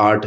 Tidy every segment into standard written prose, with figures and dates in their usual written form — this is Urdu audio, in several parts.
8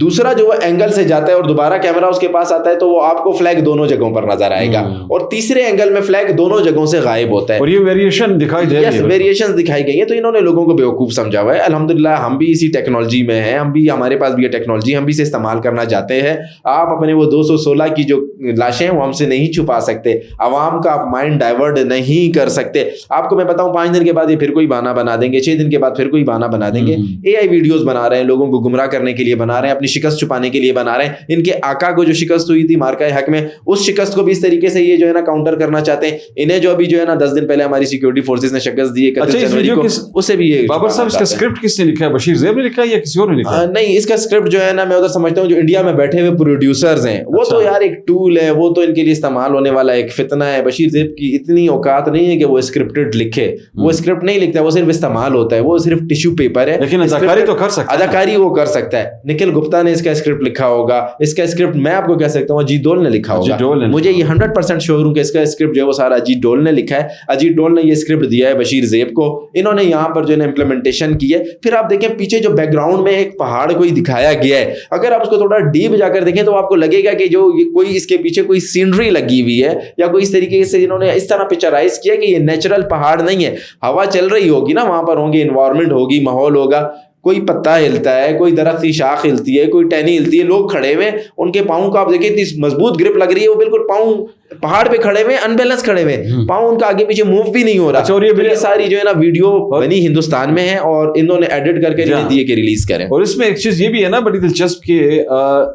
دوسرا جو وہ اینگل سے جاتا ہے اور دوبارہ کیمرہ اس کے پاس آتا ہے تو وہ آپ کو فلیگ دونوں جگہوں پر نظر آئے گا, اور تیسرے اینگل میں فلیگ دونوں جگہوں سے غائب ہوتا ہے, اور یہ ویریشن دکھائی دے رہی ہے, ویریشنز دکھائی گئی ہیں. تو انہوں نے لوگوں کو بیوقوف سمجھا ہوا ہے. الحمدللہ ہم بھی اسی ٹیکنالوجی میں ہیں, ہم بھی, ہمارے پاس بھی یہ ٹیکنالوجی, ہم بھی اسے استعمال کرنا چاہتے ہیں. آپ اپنے وہ 216 کی جو لاشیں ہیں وہ ہم سے نہیں چھپا سکتے, عوام کا آپ مائنڈ ڈائیورٹ نہیں کر سکتے. آپ کو میں بتاؤں 5 دن کے بعد یہ پھر کوئی بہانہ بنا دیں گے, 6 دن کے بعد پھر کوئی بہانہ بنا دیں گے. اے آئی ویڈیوز بنا رہے ہیں, لوگوں کو گمراہ کرنے کے لیے بنا رہے ہیں, اپنی شکست چھپانے کے لیے بنا رہے ہیں. ان کے آقا کو جو شکست ہوئی تھی مارکہ حق میں, اس شکست کو بھی اس طریقے سے یہ جو ہے نا کاؤنٹر کرنا چاہتے ہیں. انہیں جو ابھی جو ہے نا 10 دن پہلے ہماری سیکورٹی فورسز نے شکست دی ہے 31 جنوری کو, اسے بھی یہ بابر صاحب اس کا اسکرپٹ کس نے لکھا ہے, بشیر زیب نے لکھا ہے یا کسی اور نے لکھا ہے؟ نہیں, اس کا اسکرپٹ جو ہے نا میں ادھر سمجھتا ہوں جو انڈیا میں بیٹھے ہوئے پروڈیوسرز ہیں وہ تو یار ایک ٹول ہے, وہ تو ان کے لیے استعمال ہونے والا ایک فتنہ ہے. بشیر زیب کی اتنی اوقات نہیں ہے کہ وہ اسکرپٹڈ لکھے, وہ اسکرپٹ نہیں لکھتا, وہ صرف استعمال ہوتا ہے, وہ صرف ٹیشو پیپر ہے. لیکن اداکاری تو کر سکتا ہے, اداکاری وہ کر سکتا ہے. نکھل گپتا نے اس کا اسکرپٹ لکھا ہوگا, اس کا اسکرپٹ میں آپ کو کہہ سکتا ہوں اجیت ڈول نے لکھا ہوگا. مجھے یہ 100% شیور ہوں کہ اس کا اسکرپٹ جو ہے وہ سارا اجیت ڈول نے لکھا ہے. اجیت ڈول نے یہ اسکرپٹ دیا ہے بشیر زیب کو, انہوں نے یہاں پر جو ہے امپلیمنٹیشن کی ہے. پھر آپ دیکھیں پیچھے جو بیک گراؤنڈ میں ایک پہاڑ کوئی دکھایا گیا ہے, اگر آپ اس کو تھوڑا ڈیپ جا کر دیکھیں تو آپ کو لگے گا کہ جو کوئی اس کے پیچھے کوئی سینری لگی ہوئی ہے, یا کوئی اس طریقے سے انہوں نے اس طرح پکچرائز کیا کہ یہ نیچرل پہاڑ نہیں ہے. ہوا چل رہی ہوگی نا وہاں پر, ہوں گے انوائرمنٹ ہوگی, ماحول ہوگا, کوئی پتا ہلتا ہے, کوئی درخت کی شاخ ہلتی ہے, کوئی ٹہنی ہلتی ہے, لوگ کھڑے ہوئے, ان کے پاؤں کو آپ دیکھیں اتنی مضبوط گرپ لگ رہی ہے, وہ بالکل پاؤں پہاڑ پہ کھڑے ہوئے, ان بیلنس کھڑے ہوئے, پاؤں ان کا آگے پیچھے موو بھی نہیں ہو رہا. اور یہ ساری جو ہے نا ویڈیو بنی ہندوستان میں ہے اور انہوں نے ایڈٹ کر کے دیے کہ ریلیز کریں. اور اس میں ایک چیز یہ بھی ہے نا بڑی دلچسپ کہ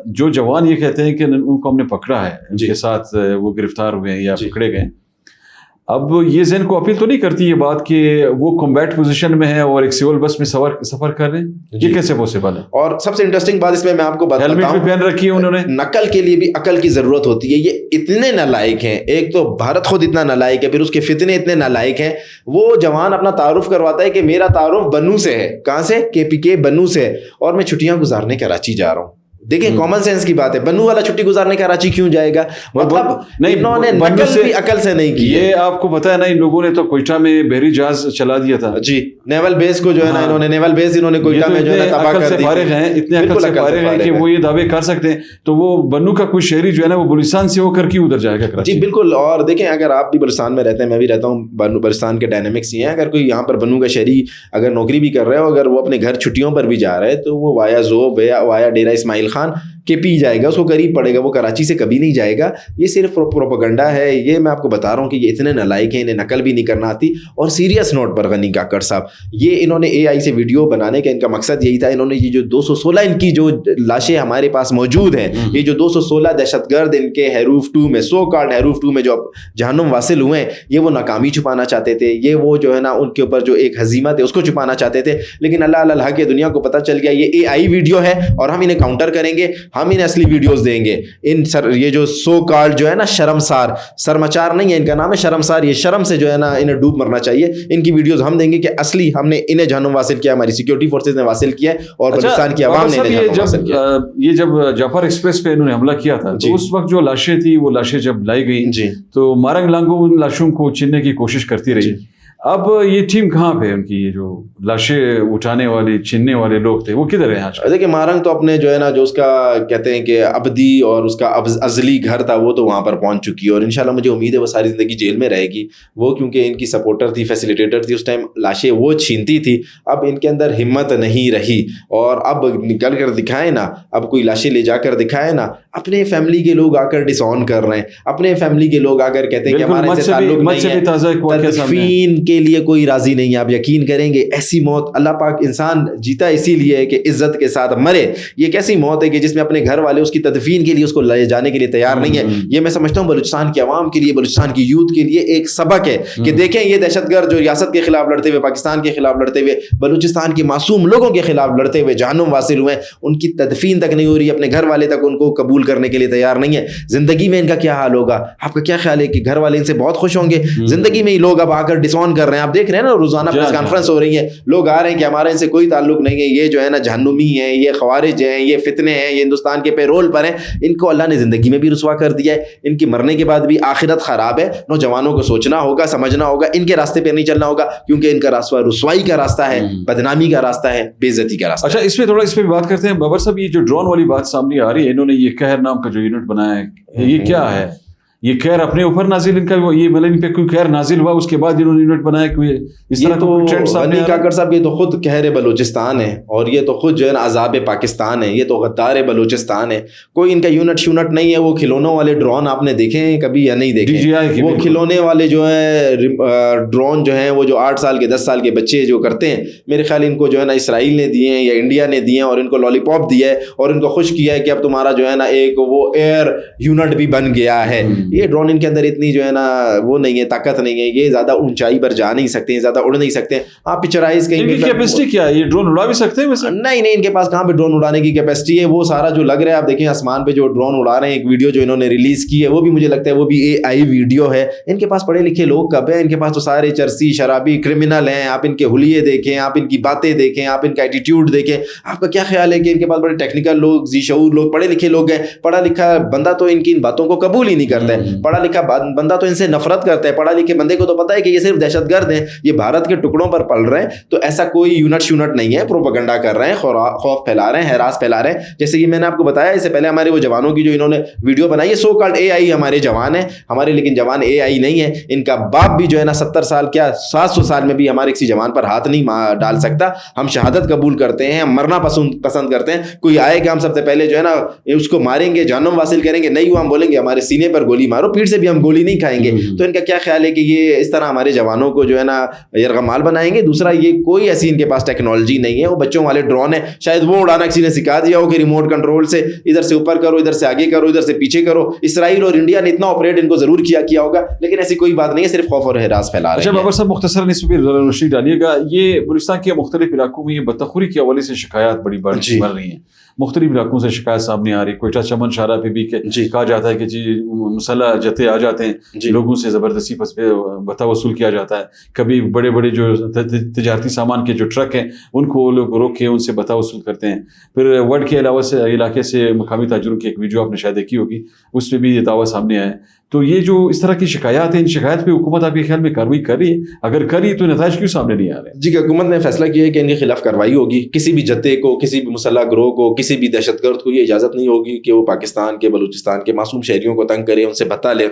جو جوان یہ کہتے ہیں کہ ان کو ہم نے پکڑا ہے, ان کے ساتھ وہ گرفتار ہوئے ہیں یا پکڑے گئے, اب یہ ذہن کو اپیل تو نہیں کرتی یہ بات کہ وہ کمبیٹ پوزیشن میں ہے اور ایک سول بس میں سفر کر رہے ہیں, یہ کیسے پوسیبل ہے؟ اور سب سے انٹرسٹنگ بات اس میں آپ کو بتاتا ہوں, ہیلمٹ بھی پہن رکھی ہے انہوں نے. نقل کے لیے بھی عقل کی ضرورت ہوتی ہے. یہ اتنے نالائق ہیں, ایک تو بھارت خود اتنا نالائق ہے, پھر اس کے فتنے اتنے نالائق ہیں. وہ جوان اپنا تعارف کرواتا ہے کہ میرا تعارف بنو سے ہے. کہاں سے؟ KPK بنو سے, اور میں چھٹیاں گزارنے کراچی جا رہا ہوں. دیکھیں کامن سینس کی بات ہے, بنو والا چھٹی گزارنے کراچی کیوں جائے گا؟ مطلب انہوں نے نقل بھی عقل سے نہیں کی. یہ آپ کو پتا ہے نا, ان لوگوں نے تو کوئٹہ میں بحری جہاز چلا دیا تھا. جی, نیول بیس کو جو ہے نا انہوں نے, نیول بیس انہوں نے کوئٹہ میں جو ہے نا تباہ کر دی. فارغ ہیں, اتنے عقل سے فارغ ہیں کہ وہ یہ دعوے کر سکتے ہیں. تو وہ بنو کا کوئی شہری جو ہے نا وہ بلوچستان سے ہو کر کے ادھر جائے گا کراچی. جی بالکل. اور دیکھیں اگر آپ بھی بلوچستان میں رہتے ہیں, میں بھی رہتا ہوں, بلوچستان کے ڈائنامکس یہ ہیں, اگر کوئی یہاں پر بنو کا شہری اگر نوکری بھی کر رہا ہے, اگر وہ اپنے گھر چھٹیوں پر بھی جا رہا ہے, تو وہ وایا زوب وایا ڈیرہ اسماعیل خان کے پی جائے گا, اس کو قریب پڑے گا, وہ کراچی سے کبھی نہیں جائے گا. یہ صرف پروپیگنڈا ہے. یہ میں آپ کو بتا رہا ہوں کہ یہ اتنے نالائق ہیں, انہیں نقل بھی نہیں کرنا آتی. اور سیریس نوٹ پر غنی کاکڑ صاحب, یہ انہوں نے اے آئی سے ویڈیو بنانے کا ان کا مقصد یہی تھا. انہوں نے یہ جو 216 ان کی جو لاشیں ہمارے پاس موجود ہیں, یہ جو 216 دہشت گرد ان کے حروف 2 میں, سو کارڈ حروف 2 میں جو جہنم واصل ہوئے ہیں, یہ وہ ناکامی چھپانا چاہتے تھے. یہ وہ جو ہے نا ان کے اوپر جو ایک ہزیمت ہے اس کو چھپانا چاہتے تھے. لیکن اللہ اللہ کے دنیا کو پتہ چل گیا یہ اے آئی ویڈیو ہے اور ہم انہیں کاؤنٹر کریں گے, ہم انہیں اصلی ویڈیوز دیں گے. یہ جو سو کارڈ جو ہے نا شرمسار, سرمچار نہیں ہے ان کا نام ہے, شرمسار, یہ شرم سے جو ہے نا انہیں ڈوب مرنا چاہیے. ان کی ویڈیوز ہم دیں گے کہ اصلی ہم نے انہیں جہنم واصل کیا, ہماری سیکورٹی فورسز نے واصل کیا ہے, اور بلوچستان کی عوام نے انہیں جہنم واصل کیا. یہ جب جعفر ایکسپریس پہ انہوں نے حملہ کیا تھا تو اس وقت جو لاشیں تھی, وہ لاشیں جب لائی گئی تو مارنگ لانگو ان لاشوں کو چننے کی کوشش کرتی رہی. اب یہ ٹیم کہاں پہ ان کی, یہ جو لاشیں اٹھانے والے چننے والے لوگ تھے وہ کدھر ہیں آج؟ دیکھیں مارنگ تو اپنے جو ہے نا جو اس کا کہتے ہیں کہ ابدی اور اس کا ازلی گھر تھا, وہ تو وہاں پر پہنچ چکی ہے, اور انشاءاللہ مجھے امید ہے وہ ساری زندگی جیل میں رہے گی. وہ کیونکہ ان کی سپورٹر تھی, فیسیلیٹیٹر تھی, اس ٹائم لاشیں وہ چھینتی تھی. اب ان کے اندر ہمت نہیں رہی, اور اب نکل کر دکھائیں نا, اب کوئی لاشیں لے جا کر دکھائیں نا. اپنے فیملی کے لوگ آ کر ڈس آن کر رہے ہیں, اپنے فیملی کے لوگ آ کر کہتے ہیں کہ ہمارے سے تعلق نہیں ہے, تدفین کے لیے کوئی راضی نہیں ہے. آپ یقین کریں گے ایسی موت, اللہ پاک انسان جیتا اسی لیے ہے کہ عزت کے ساتھ مرے. یہ کیسی موت ہے کہ جس میں اپنے گھر والے اس کی تدفین کے لیے اس کو لے جانے کے لیے تیار نہیں ہے. یہ میں سمجھتا ہوں بلوچستان کی عوام کے لیے, بلوچستان کی یوتھ کے لیے ایک سبق ہے کہ دیکھیں یہ دہشت گرد جو ریاست کے خلاف لڑتے ہوئے, پاکستان کے خلاف لڑتے ہوئے, بلوچستان کے معصوم لوگوں کے خلاف لڑتے ہوئے جہنم واصل ہوئے, ان کی تدفین تک نہیں ہو رہی, اپنے گھر والے تک ان کو قبول قبول کرنے کے لیے تیار نہیں ہے. زندگی میں ان کا کیا حال ہوگا؟ آپ کا کیا خیال ہے کہ گھر والے ان سے بہت خوش ہوں گے؟ زندگی میں ہی لوگ اب آ کر ڈس آن کر رہے ہیں. آپ دیکھ رہے ہیں نا روزانہ پریس کانفرنس ہو رہی ہے, لوگ آ رہے ہیں کہ ہمارا ان سے کوئی تعلق نہیں ہے, یہ جو ہے نا جہنمی ہیں, یہ خوارج ہیں, یہ فتنے ہیں, یہ ہندوستان کے پے رول پر ہیں. ان کو اللہ نے زندگی میں بھی رسوا کر دیا ہے, ان کی مرنے کے بعد بھی آخرت خراب ہے. نوجوانوں کو سوچنا ہوگا, سمجھنا ہوگا, ان کے راستے پہ نہیں چلنا ہوگا, کیونکہ ان کا راستہ رسوائی کا راستہ ہے, بدنامی کا راستہ ہے, بے عزتی کا راستہ. اچھا, اس پہ تھوڑا اس پہ بات کرتے ہیں. بابر صاحب, یہ جو ڈرون والی بات سامنے آ رہی ہے, انہوں نے یہ قہر نام کا جو یونٹ بنایا ہے, یہ کیا ہے؟ یہ قہر اپنے اوپر نازل ان کا, یہ مطلب ان پہ کوئی قہر نازل ہوا اس کے بعد انہوں نے یونٹ بنایا؟ کوئی اس طرح تو غنی کاکڑ صاحب, یہ تو خود قہر بلوچستان ہے, اور یہ تو خود جو ہے نا عذاب پاکستان ہے, یہ تو غدار بلوچستان ہے. کوئی ان کا یونٹ شونٹ نہیں ہے. وہ کھلونوں والے ڈرون آپ نے دیکھے ہیں کبھی یا نہیں دیکھے؟ وہ کھلونے والے جو ہیں ڈرون جو ہیں, وہ جو 8 سال کے 10 سال کے بچے جو کرتے ہیں, میرے خیال ان کو جو ہے نا اسرائیل نے دیے ہیں یا انڈیا نے دیے ہیں, اور ان کو لالی پاپ دیا ہے اور ان کو خوش کیا ہے کہ اب تمہارا جو ہے نا ایک وہ ایئر یونٹ بھی بن گیا ہے. یہ ڈرون ان کے اندر اتنی جو ہے نا وہ نہیں ہے, طاقت نہیں ہے, یہ زیادہ اونچائی پر جا نہیں سکتے ہیں, زیادہ اڑ نہیں سکتے ہیں. آپ پکچرائز کہیں گے کیپیسٹی کیا ہے, یہ ڈرون اڑا بھی سکتے ہیں ویسے؟ نہیں, ان کے پاس کہاں پہ ڈرون اڑانے کی کیپیسٹی ہے. وہ سارا جو لگ رہا ہے, آپ دیکھیں آسمان پہ جو ڈرون اڑا رہے ہیں, ایک ویڈیو جو انہوں نے ریلیز کی ہے وہ بھی مجھے لگتا ہے وہ بھی AI ویڈیو ہے. ان کے پاس پڑھے لکھے لوگ کب ہیں؟ ان کے پاس تو سارے چرسی شرابی کرمنل ہیں. آپ ان کے حلیے دیکھیں, آپ ان کی باتیں دیکھیں, آپ ان کا ایٹیٹیوڈ دیکھیں. آپ کا کیا خیال ہے کہ ان کے پاس بڑے ٹیکنیکل لوگ, ذی شعور لوگ, پڑھے لکھے لوگ ہیں؟ پڑھا لکھا بندہ تو ان کی ان باتوں کو قبول ہی نہیں کرتا ہے. پڑھا لکھا بندہ تو ان سے نفرت کرتا ہے. پڑھا لکھے بندے کو تو پتا ہے کہ یہ صرف دہشت گرد ہیں, یہ بھارت کے ٹکڑوں پر پل رہے ہیں. تو ایسا کوئی یونٹ شونٹ نہیں ہے. پروپیگنڈا کر رہے ہیں, خوف پھیلا رہے ہیں, ہراس پھیلا رہے ہیں. جیسے کہ میں نے آپ کو بتایا اس سے پہلے, ہمارے وہ جوانوں کی جو انہوں نے ویڈیو بنائی ہے, سو کالڈ AI ہمارے جوان ہیں ہمارے, لیکن جوان AI نہیں ہے. ان کا باپ بھی جو ہے نا 70 سال کیا 700 سال میں بھی ہمارے کسی جوان پر ہاتھ نہیں ڈال سکتا. ہم شہادت قبول کرتے ہیں, ہم مرنا پسند کرتے ہیں. کوئی آئے کہ ہم سب سے پہلے جو ہے نا اس کو ماریں گے, جہنم واصل کریں گے, نہیں ہوا ہم بولیں گے ہمارے سینے پر گولی مارو, پیٹھ سے بھی ہم گولی نہیں کھائیں گے. تو ان کا کیا خیال ہے کہ یہ اس طرح ہمارے جوانوں کو جو ہے نا یرغمال بنائیں گے؟ دوسرا, یہ کوئی ایسی ان کے پاس ٹیکنالوجی نہیں ہے. وہ بچوں والے ڈرون ہیں, شاید وہ اڑانا کسی نے سکھا دیا ہو کہ ریموٹ کنٹرول سے ادھر سے اوپر کرو, ادھر سے آگے کرو, ادھر سے پیچھے کرو. اسرائیل اور انڈیا نے اتنا آپریٹ ان کو ضرور کیا ہوگا, لیکن ایسی کوئی بات نہیں ہے, صرف خوف اور ہراس پھیلا رہے ہیں. اچھا بابر صاحب, مختصراً اس پہ روشنی ڈالیے گا. یہ بلوچستان کے مختلف علاقوں میں یہ بدتخوری کے حوالے سے شکایات بڑی بڑھ رہی ہیں, مختلف علاقوں سے شکایت سامنے آ رہی ہے. کوئٹہ چمن شارہ پہ بھی کہا جاتا ہے کہ جی مسلح جتھے آ جاتے ہیں, لوگوں سے زبردستی بھتہ وصول کیا جاتا ہے. کبھی بڑے بڑے جو تجارتی سامان کے جو ٹرک ہیں ان کو لوگ روک کے ان سے بھتہ وصول کرتے ہیں. پھر ورڈ کے علاوہ سے علاقے سے مقامی تاجروں کی ایک ویڈیو آپ نے شاید دیکھی ہوگی, اس پہ بھی یہ دعویٰ سامنے آیا ہے. تو یہ جو اس طرح کی شکایات ہیں, ان شکایات پہ حکومت آپ کے خیال میں کارروائی کر رہی ہے؟ اگر کری تو نتائج کیوں سامنے نہیں آ رہے؟ جی, حکومت نے فیصلہ کیا ہے کہ ان کے خلاف کارروائی ہوگی. کسی بھی جتھے کو, کسی بھی مسلح گروہ کو, کسی بھی دہشت گرد کو یہ اجازت نہیں ہوگی کہ وہ پاکستان کے, بلوچستان کے معصوم شہریوں کو تنگ کرے, ان سے بھتہ لے.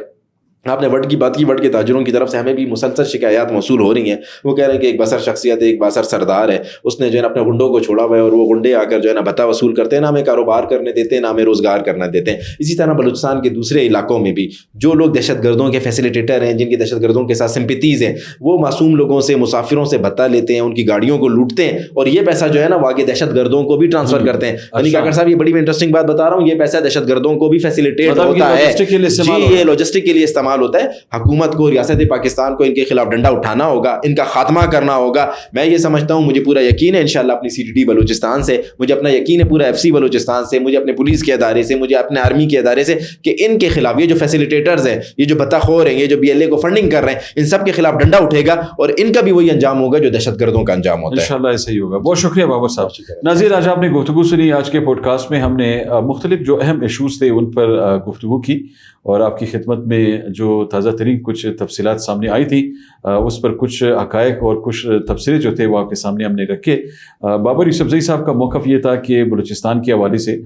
آپ نے وڈ کی بات کی, وڈ کے تاجروں کی طرف سے ہمیں بھی مسلسل شکایات موصول ہو رہی ہیں. وہ کہہ رہے ہیں کہ ایک بااثر شخصیت ہے, ایک بااثر سردار ہے, اس نے جو ہے نا اپنے گنڈوں کو چھوڑا ہوا ہے, اور وہ گنڈے آ کر جو ہے نا بھتہ وصول کرتے ہیں, نہ ہمیں کاروبار کرنے دیتے ہیں, نہ ہمیں روزگار کرنا دیتے ہیں. اسی طرح بلوچستان کے دوسرے علاقوں میں بھی جو لوگ دہشت گردوں کے فیسیلیٹیٹر ہیں, جن کی دہشت گردوں کے ساتھ سمپتیز ہیں, وہ معصوم لوگوں سے, مسافروں سے بھتہ لیتے ہیں, ان کی گاڑیوں کو لوٹتے ہیں, اور یہ پیسہ جو ہے نا وہ آگے دہشت گردوں کو بھی ٹرانسفر کرتے ہیں. غنی کاکڑ صاحب, یہ بڑی انٹرسٹنگ بات بتا رہا ہوں, یہ پیسہ دہشت گردوں کو بھی فیسیلیٹیٹ ہوتا ہے. جی, یہ لاجسٹک کے لیے استعمال ہوتا ہے. حکومت کو, ریاست پاکستان کو ان کے خلاف ڈنڈا اٹھانا ہوگا, ان کا خاتمہ کرنا ہوگا. میں یہ سمجھتا ہوں, مجھے پورا یقین ہے انشاءاللہ اپنی CTT بلوچستان سے, مجھے اپنا یقین ہے پورا FC بلوچستان سے, مجھے اپنے پولیس کے ادارے سے, مجھے اپنے آرمی کے ادارے سے, کہ ان کے خلاف یہ جو فیسیلیٹیٹرز ہیں, یہ جو بھتہ خور ہیں, یہ جو BLA کو فنڈنگ کر رہے ہیں, ان سب کے خلاف ڈنڈا اٹھے گا, اور ان کا بھی وہی انجام ہوگا جو دہشت گردوں کا انجام ہوتا ہے. انشاءاللہ ایسا ہی ہوگا. بہت شکریہ بابر صاحب. ناظرین, آج آپ نے گفتگو سنی. آج کے پوڈ کاسٹ میں ہم نے مختلف جو اہم ایشوز تھے ان پر گفتگو کی, اور آپ کی خدمت میں جو تازہ ترین کچھ تفصیلات سامنے آئی تھی اس پر کچھ حقائق اور کچھ تبصرے جو تھے وہ آپ کے سامنے ہم نے رکھے. بابر یوسفزئی صاحب کا موقف یہ تھا کہ بلوچستان کے حوالے سے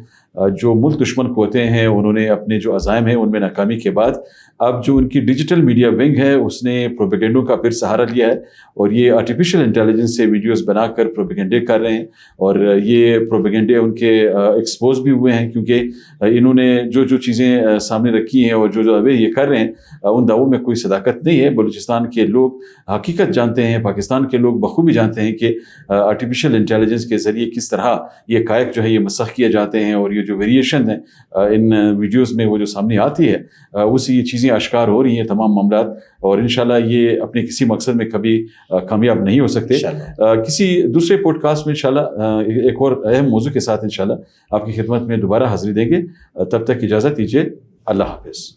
جو ملک دشمن قوتیں ہیں انہوں نے اپنے جو عزائم ہیں ان میں ناکامی کے بعد اب جو ان کی ڈیجیٹل میڈیا ونگ ہے اس نے پروپیگنڈوں کا پھر سہارا لیا ہے, اور یہ آرٹیفیشل انٹیلیجنس سے ویڈیوز بنا کر پروپیگنڈے کر رہے ہیں. اور یہ پروپیگنڈے ان کے ایکسپوز بھی ہوئے ہیں, کیونکہ انہوں نے جو چیزیں سامنے رکھی ہیں اور جو دعوے یہ کر رہے ہیں ان دعووں میں کوئی صداقت نہیں ہے. بلوچستان کے لوگ حقیقت جانتے ہیں, پاکستان کے لوگ بخوبی جانتے ہیں کہ آرٹیفیشل انٹیلیجنس کے ذریعے کس طرح یہ حقائق جو ہے یہ مسخ کیے جاتے ہیں, اور یہ جو ویریشن ہیں ان ویڈیوز میں وہ جو سامنے آتی ہے اس سے یہ چیزیں اشکار ہو رہی ہیں تمام معاملات، اور انشاءاللہ یہ اپنے کسی مقصد میں کبھی کامیاب نہیں ہو سکتے۔ کسی دوسرے پوڈ کاسٹ میں انشاءاللہ ایک اور اہم موضوع کے ساتھ انشاءاللہ آپ کی خدمت میں دوبارہ حاضری دیں گے۔ تب تک اجازت دیجیے، اللہ حافظ۔